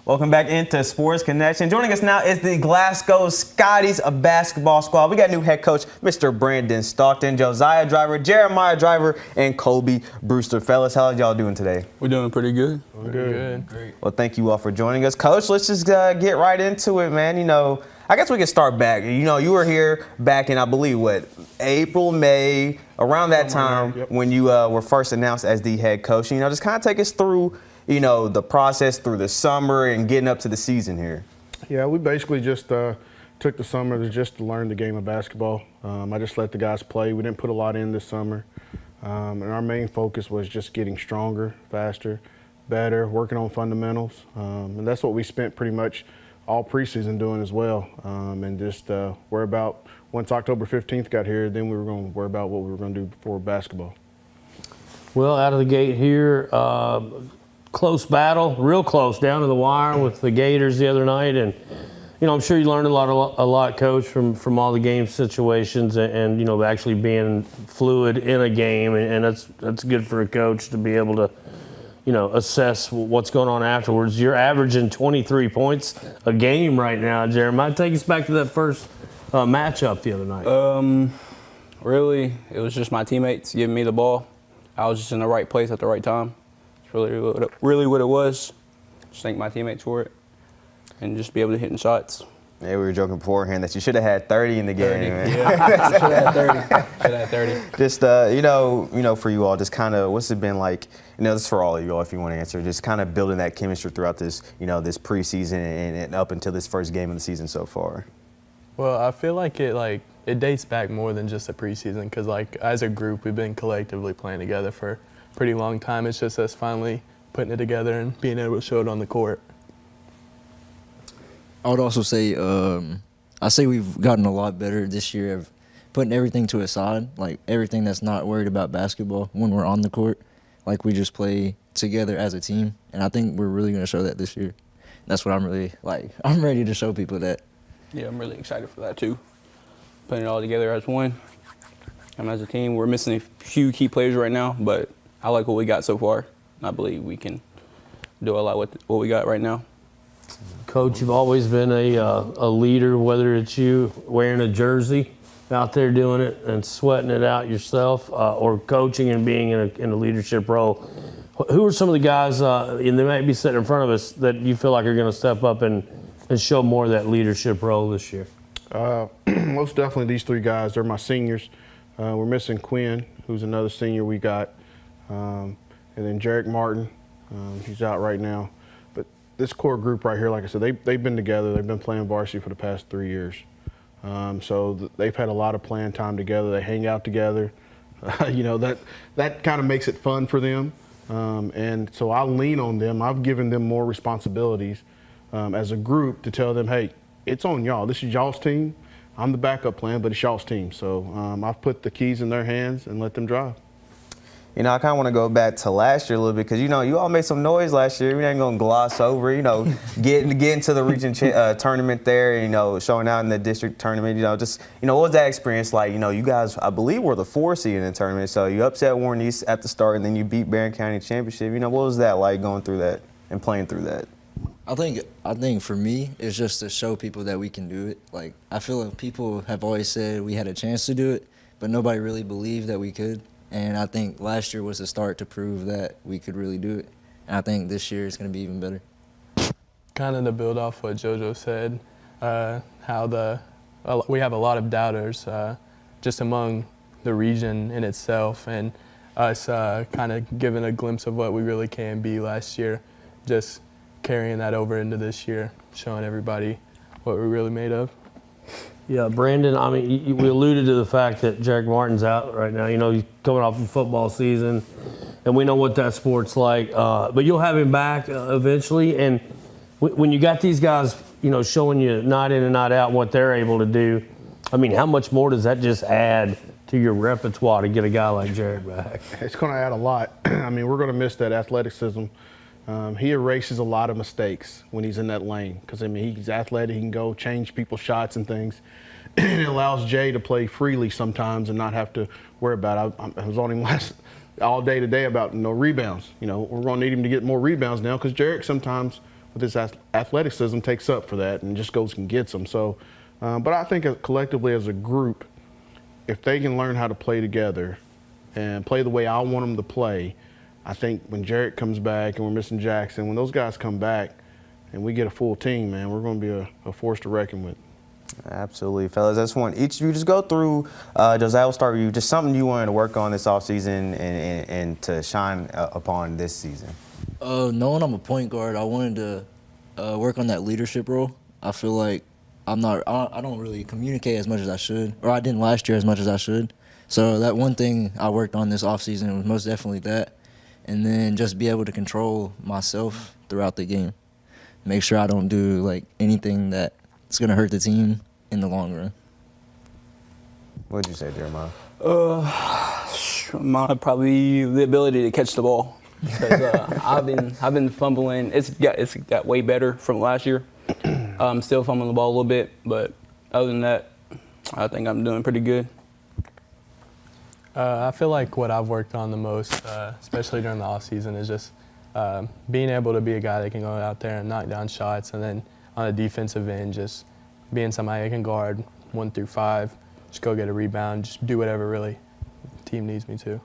Welcome back into Sports Connection. Joining us now is the Glasgow Scotties, a basketball squad. We got new head coach, Mr. Brandon Stockton, Josiah Driver, Jeremiah Driver, and Kobe Brewster. Fellas, how are y'all doing today? We're doing pretty good. Good. Great. Well, thank you all for joining us. Coach, let's just get right into it, man. I guess we can start back. You were here back in, I believe, April, May, around that time when you were first announced as the head coach. Just kind of take us through the process through the summer and getting up to the season here. Yeah, we basically just took the summer to learn the game of basketball. I just let the guys play. We didn't put a lot in this summer. And our main focus was just getting stronger, faster, better, working on fundamentals. And that's what we spent pretty much all preseason doing as well. And just worry about, once October 15th got here, then we were going to worry about what we were going to do before basketball. Well, out of the gate here, close battle, real close, down to the wire with the Gators the other night, and I'm sure you learned a lot, Coach, from all the game situations, and actually being fluid in a game, and that's good for a coach to be able to assess what's going on afterwards. You're averaging 23 points a game right now, Jeremiah. Take us back to that first matchup the other night. Really, it was just my teammates giving me the ball. I was just in the right place at the right time. Really what it was. Just thank my teammates for it and just be able to hit in shots. Yeah, we were joking beforehand that you should have had 30 in the game. 30, Man. yeah. Should have had 30. Just, for you all, just kind of what's it been like, this is for all of you all if you want to answer, just kind of building that chemistry throughout this, this preseason and up until this first game of the season so far? Well, I feel like it dates back more than just the preseason because, as a group, we've been collectively playing together for pretty long time. It's just us finally putting it together and being able to show it on the court. I would also say I say we've gotten a lot better this year of putting everything to a side, like everything that's not worried about basketball when we're on the court. Like we just play together as a team, and I think we're really going to show that this year. That's what I'm really like. I'm ready to show people that. Yeah, I'm really excited for that too. Putting it all together as one. As a team, we're missing a few key players right now, but I like what we got so far. I believe we can do a lot with what we got right now. Coach, you've always been a leader, whether it's you wearing a jersey out there doing it and sweating it out yourself, or coaching and being in a leadership role. Who are some of the guys, and they might be sitting in front of us, that you feel like are going to step up and show more of that leadership role this year? Most definitely these three guys. They're my seniors. We're missing Quinn, who's another senior we got. And then Jarek Martin, he's out right now. But this core group right here, like I said, they've been together. They've been playing varsity for the past 3 years. So they've had a lot of playing time together. They hang out together. That kind of makes it fun for them. And so I'll lean on them. I've given them more responsibilities as a group to tell them, hey, it's on y'all. This is y'all's team. I'm the backup plan, but it's y'all's team. So I've put the keys in their hands and let them drive. I kind of want to go back to last year a little bit because, you all made some noise last year. We ain't going to gloss over, getting to the region tournament there, showing out in the district tournament, what was that experience like? You guys, I believe, were the 4 seed in the tournament. So you upset Warren East at the start and then you beat Barron County Championship. What was that like going through that and playing through that? I think for me, it's just to show people that we can do it. Like, I feel like people have always said we had a chance to do it, but nobody really believed that we could. And I think last year was the start to prove that we could really do it. And I think this year is going to be even better. Kind of to build off what JoJo said, how we have a lot of doubters just among the region in itself, and us kind of giving a glimpse of what we really can be last year, just carrying that over into this year, showing everybody what we're really made of. Yeah, Brandon, we alluded to the fact that Jarek Martin's out right now. He's coming off a football season, and we know what that sport's like. But you'll have him back eventually. And when you got these guys, showing you night in and night out what they're able to do, how much more does that just add to your repertoire to get a guy like Jarek back? It's going to add a lot. We're going to miss that athleticism. He erases a lot of mistakes when he's in that lane because, he's athletic. He can go change people's shots and things. And it allows Jay to play freely sometimes and not have to worry about it. I was on him all day today about no rebounds. We're going to need him to get more rebounds now because Jarek sometimes with his athleticism takes up for that and just goes and gets them. So, but I think collectively as a group, if they can learn how to play together and play the way I want them to play, I think when Jarrett comes back and we're missing Jackson, when those guys come back and we get a full team, man, we're going to be a force to reckon with. Absolutely, fellas. I just want each of you just go through. Josiah, we'll start with you. Just something you wanted to work on this offseason and to shine upon this season. Knowing I'm a point guard, I wanted to work on that leadership role. I feel like I don't really communicate as much as I should, or I didn't last year as much as I should. So that one thing I worked on this offseason was most definitely that. And then just be able to control myself throughout the game. Make sure I don't do like anything that's going to hurt the team in the long run. What did you say, Jeremiah? Mine probably the ability to catch the ball. Because I've been fumbling. It's got way better from last year. I'm still fumbling the ball a little bit, but other than that, I think I'm doing pretty good. I feel like what I've worked on the most, especially during the off season, is just being able to be a guy that can go out there and knock down shots, and then on the defensive end, just being somebody that can guard 1 through 5, just go get a rebound, just do whatever really the team needs me to.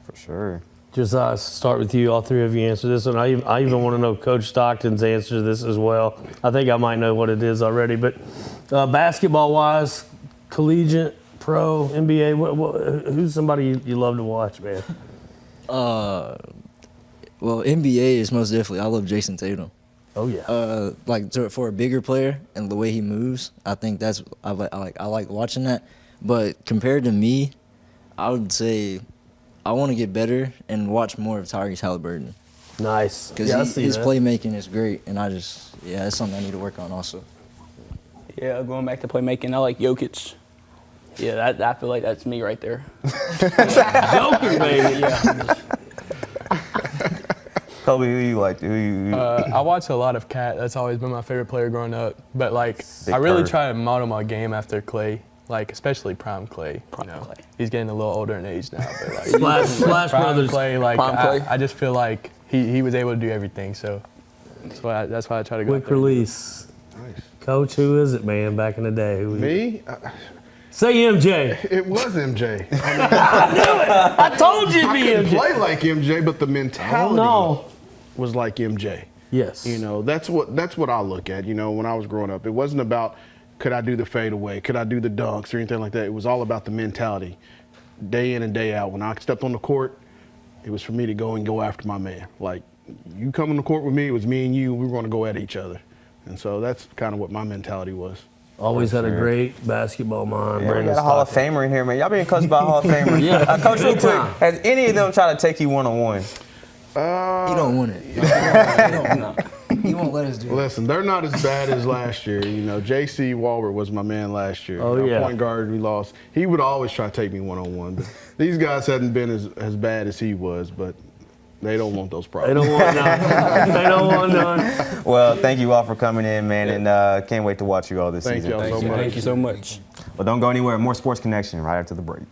For sure. Just start with you. All three of you answer this one. I even want to know Coach Stockton's answer to this as well. I think I might know what it is already. But basketball-wise, collegiate, pro, NBA, who's somebody you love to watch, man? Well, NBA is most definitely. I love Jason Tatum. Oh yeah. For a bigger player and the way he moves, I think that's I like watching that. But compared to me, I would say I want to get better and watch more of Tyrese Halliburton. Nice. Because his playmaking is great, and it's something I need to work on also. Yeah, going back to playmaking, I like Jokic. Yeah, I feel like that's me right there. Joker, baby. Yeah. Kobe, who you like? I watch a lot of Cat. That's always been my favorite player growing up. But I really try to model my game after Clay, especially Prime Clay. Clay. He's getting a little older in age now. But Splash Prime Brothers. Clay, Prime Clay. I just feel like he was able to do everything. So that's why I try to go. Quick release. Nice. Coach, who is it, man? Back in the day, who was it? Me? Say MJ. It was MJ. I told you it'd I be couldn't MJ. play like MJ, but the mentality was like MJ. Yes. That's what I look at. When I was growing up, it wasn't about could I do the fadeaway, could I do the dunks or anything like that. It was all about the mentality, day in and day out. When I stepped on the court, it was for me to go after my man. Like, you come on the court with me, it was me and you. We were going to go at each other, and so that's kind of what my mentality was. Always had a great basketball mind. Yeah, we Brandon got a Hall of Stockton. Famer in here, man. Y'all being coached by a Hall of Famer. Yeah. Coach, real quick, has any of them tried to take you one-on-one? He don't want it. He won't let us do it. Listen, they're not as bad as last year. J.C. Walbert was my man last year. Oh, yeah. Point guard, we lost. He would always try to take me one-on-one. But these guys hadn't been as bad as he was, but they don't want those They problems. don't want none. They don't want none. Well, thank you all for coming in, man, and can't wait to watch you all this Thank season. y'all so much. Thank you so much. Well, don't go anywhere. More Sports Connection right after the break.